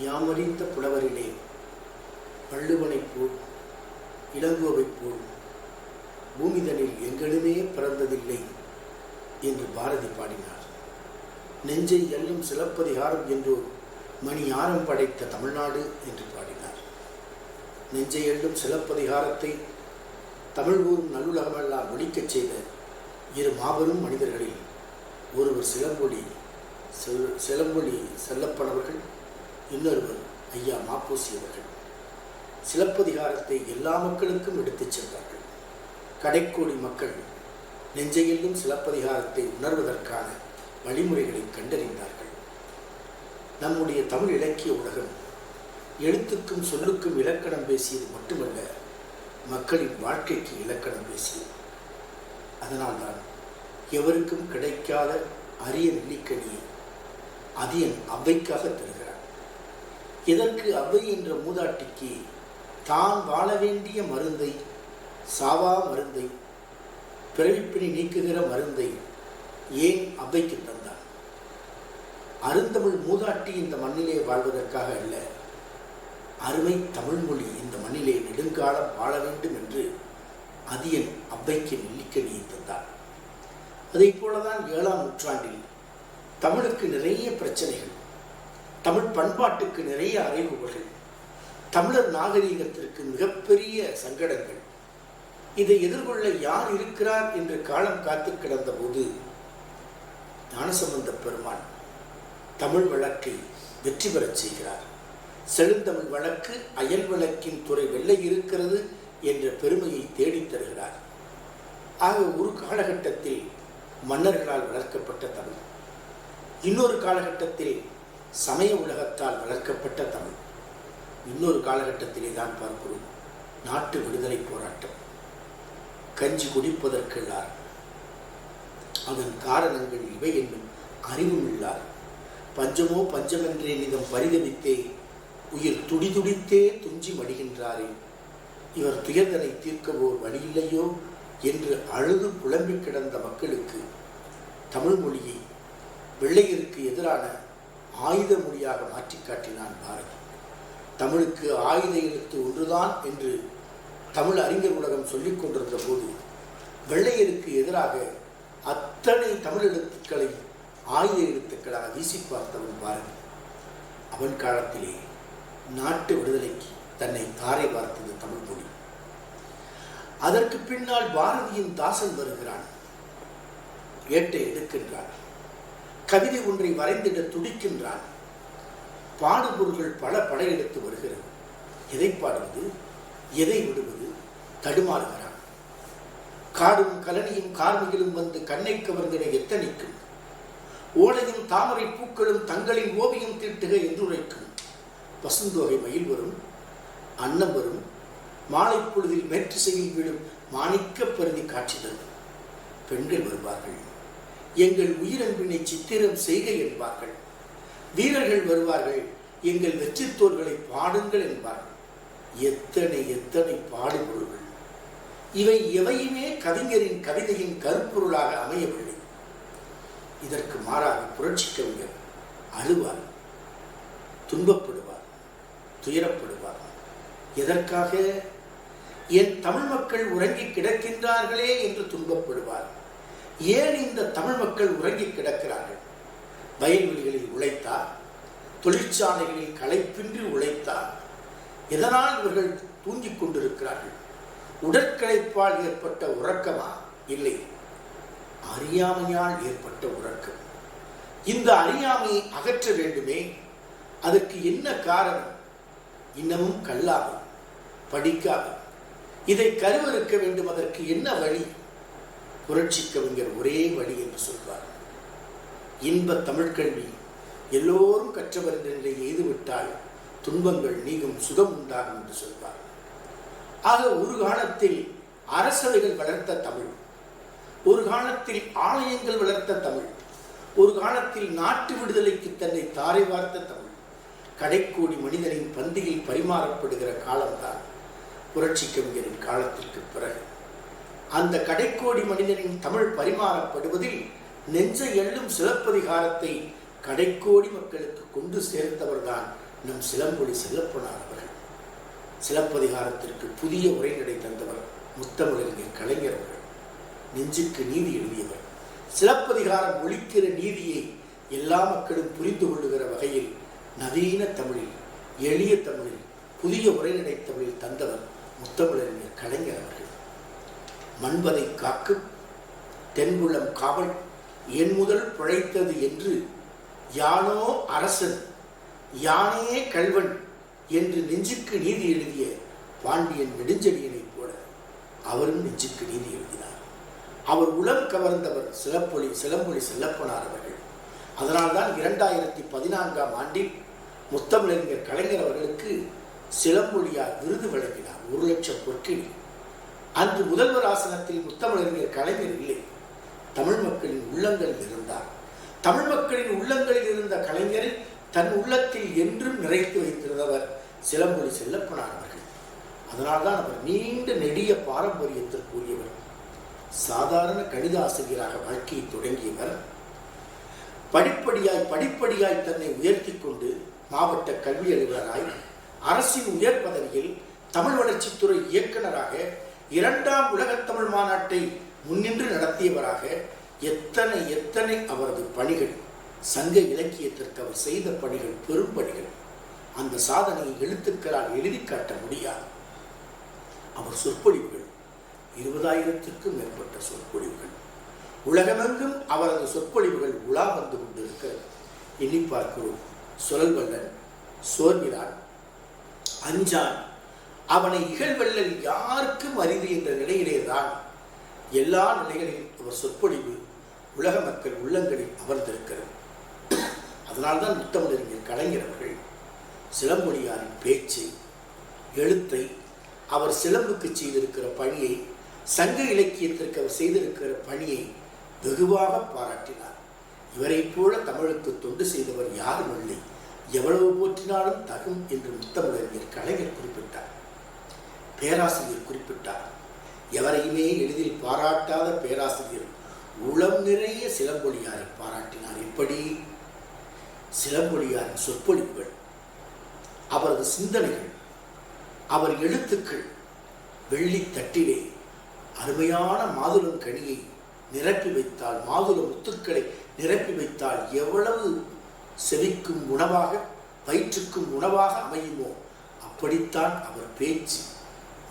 யாமறிந்த புலவரிலே வள்ளுவனைப் போல் இளங்கோவைப் போல் பூமிதனில் எங்களுமே பிறந்ததில்லை என்று பாரதி பாடினார். நெஞ்சை எல்லும் சிலப்பதிகாரம் என்றோர் மணி ஆரம் படைத்த தமிழ்நாடு என்று பாடினார். நெஞ்சை எல்லும் சிலப்பதிகாரத்தை தமிழ் ஊரும் நல்லுலகமெல்லாம் ஒழிக்கச் செய்த இரு மாபெரும் மனிதர்களில் ஒருவர் சிலம்பொலி செல்லப்பனவர்கள், இன்னொருவர் ஐயா மாப்போசி அவர்கள். சிலப்பதிகாரத்தை எல்லா மக்களுக்கும் எடுத்துச் சென்றார்கள். கடைக்கோடி மக்கள் நெஞ்சையிலும் சிலப்பதிகாரத்தை உணர்வதற்கான வழிமுறைகளை கண்டறிந்தார்கள். நம்முடைய தமிழ் இலக்கிய உலகம் எழுத்துக்கும் சொல்லுக்கும் இலக்கணம் பேசியது மட்டுமல்ல, மக்களின் வாழ்க்கைக்கு இலக்கணம் பேசியது. அதனால்தான் எவருக்கும் கிடைக்காத அரிய நெல்லிக்கனியை அதியன் அவ்வைக்காக தருகிறார். இதற்கு அவ்வை என்ற மூதாட்டிக்கு தான் வாழ வேண்டிய மருந்தை, சாவா மருந்தை, பிறவிப்பினை நீக்குகிற மருந்தை ஏன் அவ்வைக்கு தந்தார்? அருந்தமிழ் மூதாட்டி இந்த மண்ணிலே வாழ்வதற்காக அல்ல, அருமை தமிழ்மொழி இந்த மண்ணிலே நெடுங்காலம் வாழ வேண்டும் என்று அதியன் அவ்வைக்கு நெல்லிக்கனியை தந்தார். அதை போலதான் 7ஆம் நூற்றாண்டில் தமிழுக்கு நிறைய பிரச்சனைகள், தமிழ் பண்பாட்டுக்கு நிறைய அறைகூவல்கள், தமிழர் நாகரீகத்திற்கு மிகப்பெரிய சங்கடங்கள். இதை எதிர்கொள்ள யார் இருக்கிறார் என்று காலம் காத்து கிடந்த போது ஞானசம்பந்த பெருமான் தமிழ் வழக்கை வெற்றி பெறச் செய்கிறார். செழுந்தமிழ் வழக்கு அயல் வழக்கின் துறை வெள்ளை இருக்கிறது என்ற பெருமையை தேடித் தருகிறார். ஆக ஒரு காலகட்டத்தில் மன்னர்களால் வளர்க்கப்பட்ட தமிழ், இன்னொரு காலகட்டத்தில் சமய உலகத்தால் வளர்க்கப்பட்ட தமிழ், இன்னொரு காலகட்டத்திலே தான் பார்க்கிறோம் நாட்டு விடுதலை போராட்டம். கஞ்சி குடிப்பதற்கெல்லாம் அதன் காரணங்கள் இவை என்னும் அறிவும் இல்லார். பஞ்சமோ பஞ்சமென்றே நிதம் பரிதவித்தே உயிர் துடிதுடித்தே துஞ்சி மடிகின்றாரே, இவர் துயர்தனை தீர்க்கவோ வழியில்லையோ என்று அழுது புலம்பி கிடந்த மக்களுக்கு தமிழ் மொழியை வெள்ளையருக்கு எதிரான ஆயுத மொழியாக மாற்றி காட்டினான் பாரதி. தமிழுக்கு ஆயுத எழுத்து ஒன்றுதான் என்று தமிழ் அறிஞர் உலகம் சொல்லிக் கொண்டிருந்த போது வெள்ளையருக்கு எதிராக அத்தனை தமிழ் எழுத்துக்களை ஆயுத எழுத்துக்களாக வீசி பார்த்தவன் பாரதி. அவன் காலத்திலே நாட்டு விடுதலைக்கு தன்னை தாரை பார்த்தது தமிழ் மொழி. அதற்கு பின்னால் பாரதியின் தாசன் வருகிறான், ஏட்டை எடுக்கின்றான், கவிதை ஒன்றை வரைந்திட துடிக்கின்றான். பாடுபொருள்கள் பல படையெடுத்து வருகிறது. எதை பாடுவது, எதை விடுவது, தடுமாறுகிறான். காடும் கலனியும் கார்மிகளும் வந்து கண்ணை கவர்ந்திட எத்தனிக்கும், ஓலையும் தாமரை பூக்களும் தங்களின் ஓவியம் தீட்டுக என்றுரைக்கும். பசுந்தொகை மயில் வரும், அன்னம் வரும், மாலை பொழுதில் மேற்றிசையில் விடும் மாணிக்க பருதி காட்சி தரும். பெண்கள் வருவார்கள், எங்கள் உயிரன்பினை சித்திரம் செய்க என்பார்கள். வீரர்கள் வருவார்கள், எங்கள் வெற்றி தோள்களை பாடுங்கள் என்பார்கள். எத்தனை எத்தனை பாடுபொருள்கள்! இவை எவையுமே கவிஞரின் கவிதையின் கருப்பொருளாக அமையவில்லை. இதற்கு மாறாக புரட்சி கவிஞர் அழுவார், துன்பப்படுவார், துயரப்படுவார். எதற்காக? என் தமிழ் மக்கள் உறங்கி கிடக்கின்றார்களே என்று துன்பப்படுவார். ஏன் இந்த தமிழ் மக்கள் உறங்கி கிடக்கிறார்கள்? வயல்வெளிகளில் உழைத்தார், தொழிற்சாலைகளில் களைப்பின்றி உழைத்தார். எதனால் இவர்கள் தூங்கிக் கொண்டிருக்கிறார்கள்? உடற்களைப்பால் ஏற்பட்ட உறக்கமா? இல்லை, அறியாமையால் ஏற்பட்ட உறக்கம். இந்த அறியாமையை அகற்ற வேண்டுமே. அதற்கு என்ன காரணம்? இன்னமும் கல்லாமை, படிக்காமை. இதை கருவறுக்க வேண்டும். அதற்கு என்ன வழி? புரட்சி கவிஞர் ஒரே வழி என்று சொல்வார். இன்ப தமிழ் கல்வி எல்லோரும் கற்றவர் என்ற நிலையை எய்துவிட்டால் துன்பங்கள் நீங்கும், சுகம் உண்டாகும் என்று சொல்வார். ஆக ஒரு காலத்தில் அரசவைகள் வளர்த்த தமிழ், ஒரு காலத்தில் ஆலயங்கள் வளர்த்த தமிழ், ஒரு காலத்தில் நாட்டு விடுதலைக்கு தன்னை தாரை வார்த்த தமிழ் கடைக்கோடி மனிதனின் பந்தியில் பரிமாறப்படுகிற காலம்தான் புரட்சி கவிஞரின் காலத்திற்கு பிறகு. அந்த கடைக்கோடி மனிதனின் தமிழ் பரிமாறப்படுவதில் நெஞ்சை எள்ளும் சிலப்பதிகாரத்தை கடைக்கோடி மக்களுக்கு கொண்டு சேர்த்தவர்தான் நம் சிலம்பொலி செல்லப்பனார் அவர்கள். சிலப்பதிகாரத்திற்கு புதிய உரைநடை தந்தவர் முத்தமிழறிஞர் கலைஞர் அவர்கள். நெஞ்சுக்கு நீதி எழுதியவர். சிலப்பதிகாரம் ஒழிக்கிற நீதியை எல்லா மக்களும் புரிந்து கொள்ளுகிற வகையில் நவீன தமிழில், எளிய தமிழில், புதிய உரைநடை தமிழில் தந்தவர் முத்தமிழறிஞர் கலைஞர் அவர்கள். மண்பதை காக்கும் தென்புலம் காவல் என் முதல் பிழைத்தது என்று யானோ அரசன் யானே கல்வன் என்று நெஞ்சுக்கு நீதி எழுதிய பாண்டியன் நெடுஞ்செழியனைப் போல அவரும் நெஞ்சுக்கு நீதி எழுதினார். அவர் உளம் கவர்ந்தவர் சிலம்பொலி செல்லப்பனார் அவர்கள். அதனால்தான் 2014ஆம் ஆண்டில் முத்தமிழறிஞர் கலைஞர் அவர்களுக்கு சிலம்பொலியார் விருது வழங்கினார், 1,00,000 பொற்கிழி. அன்று முதல்வர் ஆசனத்தில் முத்தமிழறிஞர் கலைஞர் இல்லை, தமிழ் மக்களின் உள்ளங்களில் இருந்தார். தமிழ் மக்களின் உள்ளங்களில் இருந்த கலைஞரை தன் உள்ளத்தில் என்றும் நிறைத்து வைத்திருந்தவர் சிலம்பொலி செல்லப்பனார் அவர்கள். அதனால்தான் அவர் நீண்ட நெடிய பாரம்பரியத்திற்குரியவர். சாதாரண கணித ஆசிரியராக வாழ்க்கையை தொடங்கியவர் படிப்படியாய் தன்னை உயர்த்தி கொண்டு மாவட்ட கல்வி அலுவலராய், அரசின் உயர் பதவியில் தமிழ் வளர்ச்சித்துறை இயக்குநராக, 2ஆம் உலகத் தமிழ் மாநாட்டை முன்னின்று நடத்தியவராக எத்தனை அவரது பணிகள், சங்க இலக்கியத்திற்கு அவர் செய்த பணிகள் பெரும் பணிகள். அந்த சாதனையை எழுத்துக்களால் எழுதி காட்ட முடியாது. அவர் சொற்பொழிவுகள் 20,000க்கும் மேற்பட்ட சொற்பொழிவுகள், உலகமெங்கும் அவரது சொற்பொழிவுகள் உலா வந்து கொண்டிருக்கிறது. எண்ணி பார்க்கிறோம். சுழல்வல்லன், சோர்விலான், அஞ்சான், அவனை இகழ்வல்லல் யாருக்கும் அரிது என்ற நிலையிலேதான் எல்லா நிலைகளிலும் அவர் சொற்பொழிவு உலக மக்கள் உள்ளங்களில் அமர்ந்திருக்கிறது. அதனால்தான் முத்தமிழறிஞர் கலைஞர் அவர்கள் சிலம்பொலியாரின் பேச்சை, எழுத்தை, அவர் சிலம்புக்கு செய்திருக்கிற பணியை, சங்க இலக்கியத்திற்கு அவர் செய்திருக்கிற பணியை வெகுவாக பாராட்டினார். இவரைப் போல தமிழுக்கு தொண்டு செய்தவர் யாரும் இல்லை, எவ்வளவு போற்றினாலும் தகும் என்று முத்தமிழறிஞர் கலைஞர் குறிப்பிட்டார். பேராசிரியர் குறிப்பிட்டார். எவரையுமே எளிதில் பாராட்டாத பேராசிரியர் உளம் நிறைய சிலம்பொலியாரை பாராட்டினார். எப்படி? சிலம்பொலியாரின் சொற்பொழிவுகள், அவரது சிந்தனைகள், அவர் எழுத்துக்கள் வெள்ளி தட்டிலே அருமையான மாதுளம் கனியை நிரப்பி வைத்தால், மாதுள முத்துக்களை நிரப்பி வைத்தால் எவ்வளவு செவிக்கும் உணவாக, வயிற்றுக்கும் உணவாக அமையுமோ அப்படித்தான் அவர் பேச்சு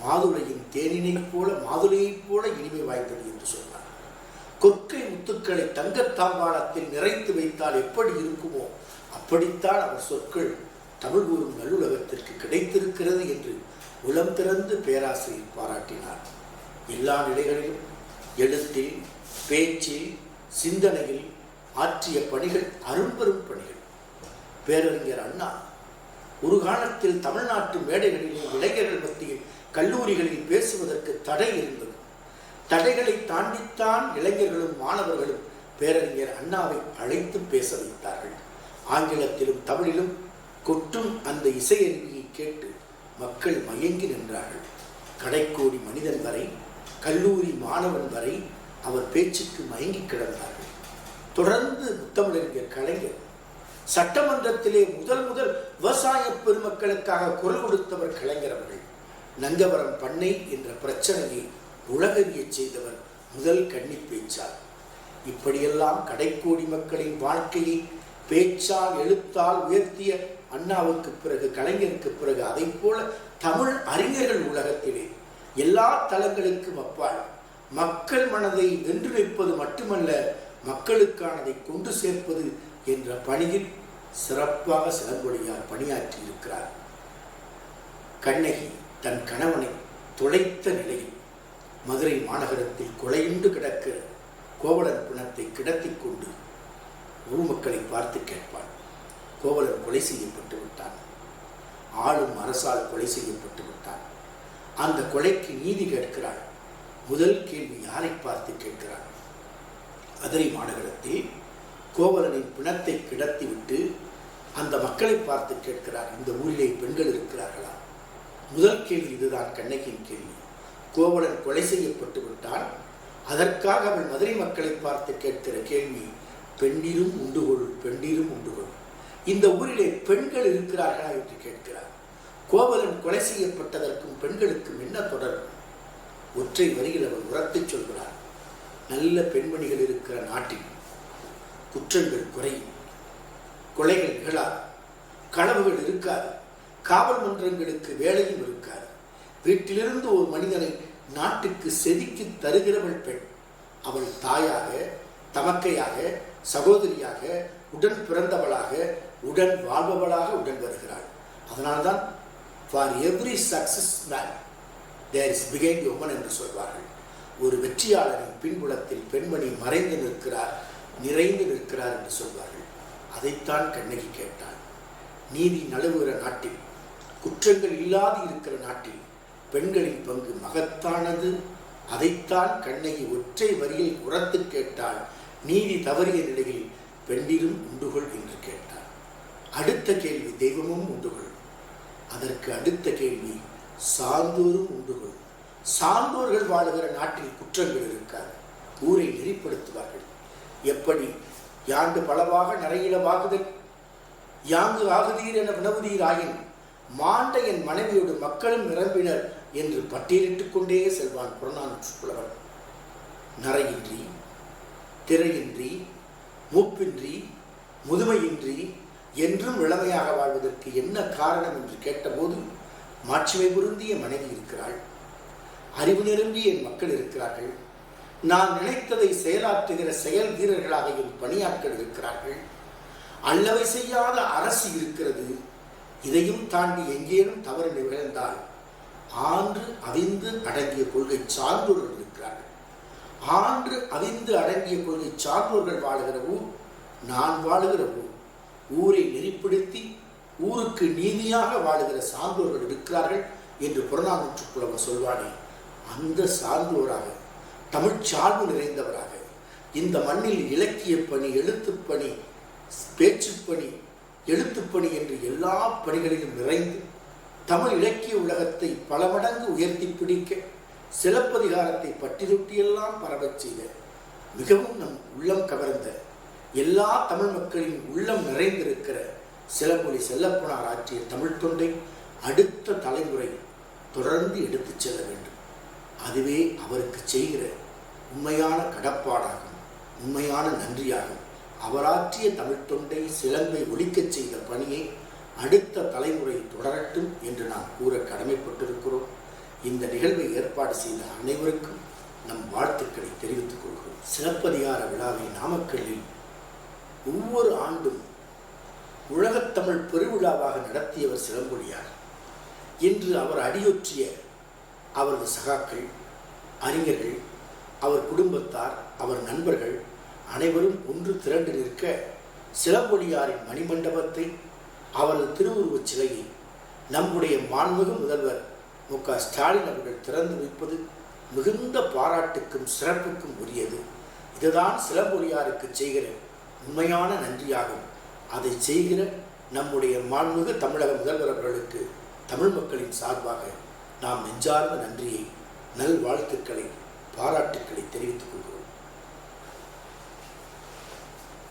மாதுளையின் தேனினைப் போல, மாதுளையைப் போல இனிமை வாய்ந்தது என்று சொன்னார். கொற்கை முத்துக்களை தங்கத்தாம்பாளத்தில் நிறைத்து வைத்தால் எப்படி இருக்குமோ அப்படித்தான் அவர் சொற்கள் தமிழ் கூறும் நல்லுலகத்திற்கு கிடைத்திருக்கிறது என்று உளம் திறந்து பேராசிரியர் பாராட்டினார். எல்லா நிலைகளிலும் எழுத்தில், பேச்சில், சிந்தனையில் ஆற்றிய பணிகள் அரும்பெரும் பணிகள். பேரறிஞர் அண்ணா ஒரு காலத்தில் தமிழ்நாட்டு மேடைகளிலே இளைஞர்கள் மத்தியில், கல்லூரிகளில் பேசுவதற்கு தடை இருந்தது. தடைகளை தாண்டித்தான் இளைஞர்களும் மாணவர்களும் பேரறிஞர் அண்ணாவை அழைத்து பேச வைத்தார்கள். ஆங்கிலத்திலும் தமிழிலும் கொட்டும் அந்த இசையருவியை கேட்டு மக்கள் மயங்கி நின்றார்கள். கடைக்கோடி மனிதன் வரை, கல்லூரி மாணவன் வரை அவர் பேச்சுக்கு மயங்கி கிடந்தார்கள். தொடர்ந்து முத்தமிழறிஞர் கலைஞர் சட்டமன்றத்திலே முதல் விவசாய பெருமக்களுக்காக குரல் கொடுத்தவர் கலைஞர் அவர்கள். நங்கவரம் பண்ணை என்ற பிரச்சனையை உலகறிய செய்தவர் முதல் கன்னி பேச்சார். இப்படியெல்லாம் கடைக்கோடி மக்களின் வாழ்க்கையை பேச்சால், எழுத்தால் உயர்த்திய அண்ணாவுக்கு பிறகு, கலைஞருக்கு பிறகு, அதை போல தமிழ் அறிஞர்கள் உலகத்திலே எல்லா தளங்களுக்கும் அப்பால் மக்கள் மனதை வென்று வைப்பது மட்டுமல்ல, மக்களுக்கானதை கொண்டு சேர்ப்பது என்ற பணியில் சிறப்பாக சிலம்பொலியார் பணியாற்றி இருக்கிறார். கண்ணகி தன் கணவனை தொலைத்த நிலையில் மதுரை மாநகரத்தில் கொலையுண்டு கிடக்கிற கோவலன் பிணத்தை கிடத்தி கொண்டு ஊர் மக்களை பார்த்து கேட்பார். கோவலன் கொலை செய்யப்பட்டு விட்டான், ஆளும் அரசால் கொலை செய்யப்பட்டு விட்டான். அந்த கொலைக்கு நீதி கேட்கிறாள். முதல் கேள்வி யாரை பார்த்து கேட்கிறாள்? மதுரை மாநகரத்தில் கோவலனின் பிணத்தை கிடத்திவிட்டு அந்த மக்களை பார்த்து கேட்கிறார், இந்த ஊரிலே பெண்கள் இருக்கிறார்களா? முதல் கேள்வி இதுதான் கண்ணகியின் கேள்வி. கோவலன் கொலை செய்யப்பட்டு விட்டான், அதற்காக அவள் மதுரை மக்களை பார்த்து கேட்கிற கேள்வி பெண்டிரும் உண்டுகொள், பெண்டிரும் உண்டுகொள். இந்த ஊரிலே பெண்கள் இருக்கிறார்களா என்று கேட்கிறார். கோவலன் கொலை செய்யப்பட்டதற்கும் பெண்களுக்கும் என்ன தொடர்பு? ஒற்றை வரியில் அவர் உரத்தை சொல்கிறார். நல்ல பெண்மணிகள் இருக்கிற நாட்டில் குற்றங்கள் குறையும், கொலைகள் நிகழாது, களவுகள் இருக்காது, காவல் மன்றங்களுக்கு வேலையும் இருக்காது. வீட்டிலிருந்து ஒரு மனிதனை நாட்டுக்கு செதுக்கி தருகிறவள் பெண். அவள் தாயாக, தமக்கையாக, சகோதரியாக, உடன் பிறந்தவளாக, உடன் வாழ்பவளாக உடன் வருகிறாள். அதனால்தான் for every success man there is behind woman என்று சொல்வார்கள். ஒரு வெற்றியாளரின் பின்புலத்தில் பெண்மணி மறைந்து நிற்கிறார், நிறைந்து நிற்கிறார் என்று சொல்வார்கள். அதைத்தான் கண்ணகி கேட்டாள். நீதி நழுவுகிற நாட்டில், குற்றங்கள் இல்லாது இருக்கிற நாட்டில் பெண்களின் பங்கு மகத்தானது. அதைத்தான் கண்ணகி ஒற்றை வரியில் உரத்து கேட்டாள். நீதி தவறிய நிலையில் பெண்டிரும் உண்டுகொள் என்று கேட்டார். அடுத்த கேள்வி தெய்வமும் உண்டுகொள். அதற்கு அடுத்த கேள்வி சார்ந்தோரும் உண்டுகொள். சார்ந்தோர்கள் வாழுகிற நாட்டில் குற்றங்கள் இருக்காது, ஊரை நெறிப்படுத்துவார்கள். எப்படி யாண்டு பலவாக நிறையில வாகுதல் யாங்கு ஆகுதீர் என வினவுதீர் ஆயின் மாண்ட என் மனைவியோடு மக்களும் நிரம்பினர் என்று பட்டியலிட்டுக் கொண்டே செல்வான் புறநானூற்றுப் புலவர். நரையின்றி, திரையின்றி, மூப்பின்றி, முதுமையின்றி என்றும் இளமையாக வாழ்வதற்கு என்ன காரணம் என்று கேட்டபோது, மாட்சிமை பொருந்திய மனைவி இருக்கிறாள், அறிவு நிரம்பிய என் மக்கள் இருக்கிறார்கள், நான் நினைத்ததை செயலாற்றுகிற செயல் வீரர்களாக என் பணியாட்கள் இருக்கிறார்கள், அல்லவை செய்யாத அரசு இருக்கிறது. இதையும் தாண்டி எங்கேனும் தவறு நிகழ்ந்தால் ஆன்று அவிந்து அடங்கிய கொள்கை சார்ந்தோர்கள் இருக்கிறார்கள். ஆன்று அவிந்து அடங்கிய கொள்கை சார்ந்தோர்கள் வாழுகிற ஊர் நான் வாழுகிற ஊர். ஊரை நெறிப்படுத்தி ஊருக்கு நீதியாக வாழுகிற சார்ந்தோர்கள் இருக்கிறார்கள் என்று புறநானூற்றுப் புலவர் சொல்வானே, அந்த சார்ந்தோராக, தமிழ் சார்பு நிறைந்தவராக, இந்த மண்ணில் இலக்கிய பணி, எழுத்துப்பணி, பேச்சுப்பணி, எழுத்துப்பணி என்று எல்லா பணிகளிலும் நிறைந்து தமிழ் இலக்கிய உலகத்தை பல மடங்கு உயர்த்தி பிடிக்க சிலப்பதிகாரத்தை பட்டிதொட்டியெல்லாம் பரவச் செய்த, மிகவும் நம் உள்ளம் கவர்ந்த, எல்லா தமிழ் மக்களின் உள்ளம் நிறைந்திருக்கிற சிலம்பொலி செல்லப்பனார் ஆற்றிய தமிழ் தொண்டை அடுத்த தலைமுறை தொடர்ந்து எடுத்துச் செல்ல வேண்டும். அதுவே அவருக்கு செய்கிற உண்மையான கடப்பாடாகும், உண்மையான நன்றியாகும். அவராற்றிய தமிழ் தொண்டை, சிலம்பை ஒலிக்கச் செய்த பணியை அடுத்த தலைமுறை தொடரட்டும் என்று நாம் கூற கடமைப்பட்டிருக்கிறோம். இந்த நிகழ்வை ஏற்பாடு செய்த அனைவருக்கும் நம் வாழ்த்துக்களை தெரிவித்துக் கொள்கிறோம். சிலப்பதிகார விழாவை நாமக்கல்லில் ஒவ்வொரு ஆண்டும் உலகத்தமிழ் பெருவிழாவாக நடத்தியவர் சிலம்பொலியார். இன்று அவர் அடியொற்றிய அவரது சகாக்கள், அறிஞர்கள், அவர் குடும்பத்தார், அவர் நண்பர்கள் அனைவரும் ஒன்று திரண்டு நிற்க சிலம்பொலியாரின் மணிமண்டபத்தை, அவரது திருவுருவச் சிலையை நம்முடைய மாண்புமிகு முதல்வர் மு.க. ஸ்டாலின் அவர்கள் திறந்து வைப்பது மிகுந்த பாராட்டுக்கும் சிறப்புக்கும் உரியது. இதுதான் சிலம்பொலியாருக்கு செய்கிற உண்மையான நன்றியாகும். அதை செய்கிற நம்முடைய மாண்புமிகு தமிழக முதல்வர் அவர்களுக்கு தமிழ் மக்களின் சார்பாக நாம் நெஞ்சார்ந்த நன்றியை, நல்வாழ்த்துக்களை, பாராட்டுக்களை தெரிவித்துக் கொள்கிறோம்.